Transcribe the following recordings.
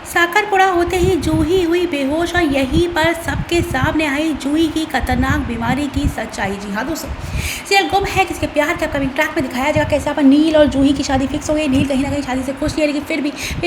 साकरपुड़ा होते ही जूही हुई बेहोश और यहीं पर सबके सामने आई जूही की खतरनाक बीमारी की सच्चाई। जी हाँ दोस्तों, सीरियल गुम है किसके प्यार के अपकमिंग ट्रैक में दिखाया जाएगा कैसे यहाँ पर नील और जूही की शादी फिक्स हो गई। नील कहीं ना कहीं शादी से खुश नहीं है, लेकिन फिर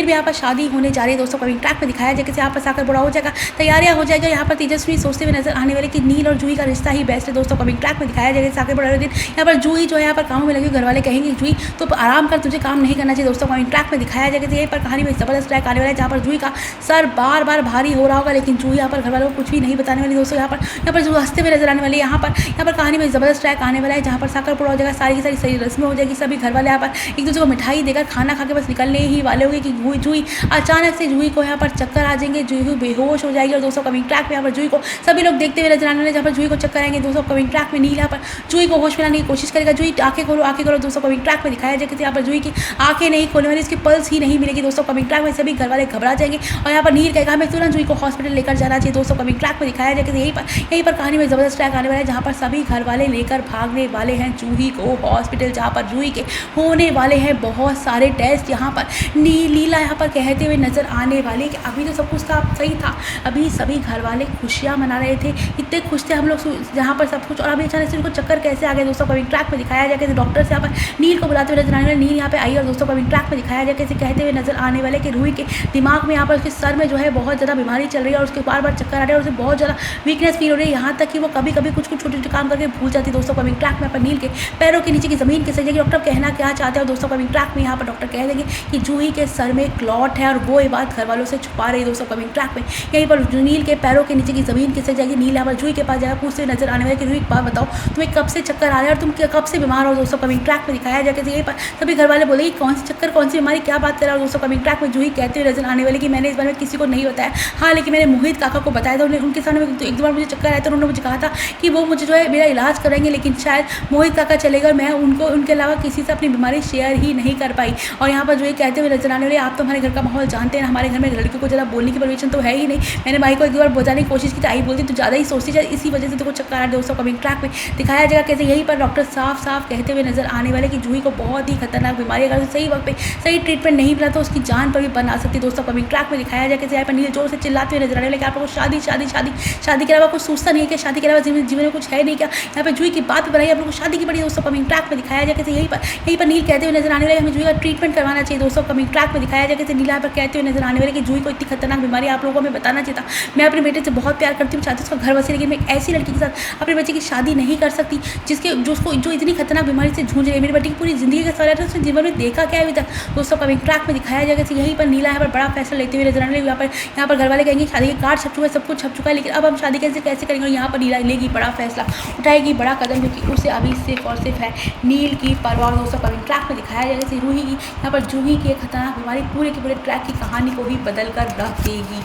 भी यहाँ पर शादी होने जा रही है दोस्तों। कमिंग ट्रैक में दिखाया जाएगा कैसे यहाँ पर साकरपुड़ा हो जाएगा, तैयारियां हो जाएगा। यहाँ पर तेजस्वी सोचते हुए नजर आने वाले कि नील और जूही का रिश्ता ही बेस्ट है दोस्तों। कमिंग ट्रैक में दिखाया जाएगा साकरपुड़ा दिन यहाँ पर जूही जो है यहाँ पर कामों में लगी, घर वाले कहेंगे जूही तो आराम कर, तुझे काम नहीं करना चाहिए दोस्तों। कमिंग ट्रैक में दिखाया जाएगा यहीं पर कहानी में जबरदस्त ट्रैक आने वाला है जहाँ पर जूही का सर बार बार भारी हो रहा होगा, लेकिन जूही यहाँ पर घर वालों को कुछ भी नहीं बताने वाली दोस्तों। यहाँ पर जो हंसते हुए नजर आने वाली है। यहाँ पर कहानी में जबरदस्त ट्रैक आने वाला है जहाँ पर साकरपुड़ा हो जाएगा, सारी की सारी सही रस्में हो जाएगी। सभी घर वाले यहाँ पर एक दूसरे को मिठाई देकर खाना खा के बस निकलने ही वाले होंगे कि जूही अचानक से जूही को यहाँ पर चक्कर आ जाएंगे, जूही बेहोश हो जाएगी। और दोस्तों कमिंग ट्रैक में यहाँ पर जूही को सभी लोग देखते हुए नजर आने वाले जहाँ पर जूही को चक्कर आएंगे दोस्तों। कमिंग ट्रैक में नील यहाँ पर जूही को होश में लाने की कोशिश करेगा, जूही आंखें खोलो दोस्तों। कमिंग ट्रैक में दिखाया जाएगा यहाँ पर जूही की आंखें नहीं खोलने वाली, इसकी पल्स ही नहीं मिलेगी दोस्तों। कमिंग ट्रैक में सभी घर वाले घबरा जाएंगे और यहाँ पर नील कहेगा हमें तुरंत जूही को हॉस्पिटल लेकर जाना चाहिए दोस्तों। कमिंग ट्रैक में दिखाया जाएगा यहीं पर कहानी में जबरदस्त ट्रैक आने वाला है जहाँ पर सभी घर वाले लेकर भागने वाले हैं जूही को हॉस्पिटल, जहाँ पर जूही के होने वाले हैं बहुत सारे टेस्ट। यहाँ पर लीला यहाँ पर कहते हुए नजर आने वाली कि अभी तो सब कुछ था सही था, अभी सभी घर वाले खुशियाँ मना रहे थे, इतने खुश थे हम लोग जहाँ पर सब कुछ, और अभी अचानक से उनको चक्कर कैसे आ गया दोस्तों। कमिंग ट्रैक में दिखाया जाएगा डॉक्टर से यहाँ पर नील को बुलाते हुए नजर आने वाले, नील यहाँ पे आई और दोस्तों कमिंग ट्रैक में दिखाया जाएगा कहते हुए नजर आने वाले कि रूही के दिमाग में यहाँ पर उसके सर में जो है बहुत ज़्यादा बीमारी चल रही है और उसके बार बार चक्कर आ रहे हैं और उसे बहुत ज़्यादा वीकनेस फील हो रही है, यहाँ तक कि वो कभी कभी कुछ छोटे छोटे काम करके भूल जाती है दोस्तों। कमिंग ट्रैक में पर नील के पैरों के नीचे की जमीन कैसे जाएगी, डॉक्टर कहना क्या चाहते हैं दोस्तों। कमिंग ट्रैक में यहाँ पर डॉक्टर कह देंगे कि जूही के सर में क्लॉट है और वो ये बात घर वालों से छुपा रही है दोस्तों। कमिंग ट्रैक में यहीं पर नील के पैरों के नीचे की जमीन किससे जाएगी, नील यहाँ पर जूही के पास जाएगा, पूछते नजर आने वाले कि जूही एक बात बताओ तुम्हें कब से चक्कर आ रहा है और तुम कब से बीमार हो दोस्तों। कमिंग ट्रैक में दिखाया जाएगा यहीं पर सभी घर वाले बोले कौन सी चक्कर कौन सी बीमारी क्या बात कर रहा है दोस्तों। कमिंग ट्रैक में जूही कहते हुए नजर आने वाले कि मैंने इस बारे में किसी को नहीं बताया, हाँ लेकिन मैंने मोहित काका को बताया था, उनके सामने एक दो बार मुझे चक्कर आया था, उन्होंने मुझे कहा था कि वो मुझे जो है मेरा इलाज करेंगे, लेकिन शायद मोहित काका चलेगा और मैं उनके अलावा किसी से अपनी बीमारी शेयर ही नहीं कर पाई। और यहाँ पर जो ये कहते हुए नजर आने वाले आप तो हमारे घर का माहौल जानते हैं, हमारे घर में लड़कियों को ज़्यादा बोलने की परमिशन तो है ही नहीं, मैंने भाई को एक दो बार बताने की कोशिश की तो आई बोलती तो ज़्यादा ही सोचती है, इसी वजह से तो चक्कर आ रहा है दोस्तों। कमिंग ट्रैक में दिखाया जाएगा कैसे यहीं पर डॉक्टर साफ साफ कहते हुए नजर आने वाले कि जूही को बहुत ही खतरनाक बीमारी, अगर सही वक्त पे सही ट्रीटमेंट नहीं मिला तो उसकी जान पर भी बन आ सकती है दोस्तों। कमिंग ट्रैक में दिखाया जाएगा कैसे यहाँ पर नील जोर से चिल्लाते हुए नजर आने वाले कि आपको शादी शादी शादी शादी के अलावा कुछ सोचता नहीं है क्या, शादी के अलावा जीवन में कुछ है नहीं क्या, यहाँ पे जूही की बात बनाई आप लोग को शादी की पड़ी दोस्तों। कमिंग ट्रैक में दिखाया जाए कैसे यहीं पर नील कहते हुए नजर आने वाले हमें जूही का ट्रीटमेंट करवाना चाहिए दोस्तों। कमिंग ट्रैक में दिखाया जाए कैसे नीला यहाँ पर कहते हुए नजर आने वाले कि जूही को इतनी खतरनाक बीमारी आप लोगों को हमें बताना चाहिए था, मैं अपने बेटे से बहुत प्यार करती हूँ, चाहती हूँ उसका घर बसे, लेकिन मैं एक ऐसी लड़की के साथ अपने बच्चे की शादी नहीं कर सकती जो इतनी खतरनाक बीमारी से जूझ रही है, मेरी बेटी की पूरी जिंदगी का सवाल है, उसने जीवन में देखा क्या अभी तक दोस्तों। कमिंग ट्रैक में दिखाया जाएगा कि यहीं पर नीला यहाँ पर बड़ा फैसला लेते हुए नजर आने वाले, यहाँ पर घर वाले कहेंगे शादी के कार्ड छप चुका है, सब कुछ छप चुका है, लेकिन अब हम शादी कैसे करेंगे, और यहाँ पर नीला लेगी बड़ा फैसला, उठाएगी बड़ा कदम, क्योंकि उसे अभी सिर्फ और सिर्फ है नील की परवाह दोस्तों। कमिंग ट्रैक में दिखाया जाएगा जैसे रूही की यहाँ पर जूही की खतरनाक बीमारी पूरे के पूरे ट्रैक की कहानी को ही बदल कर रख देगी।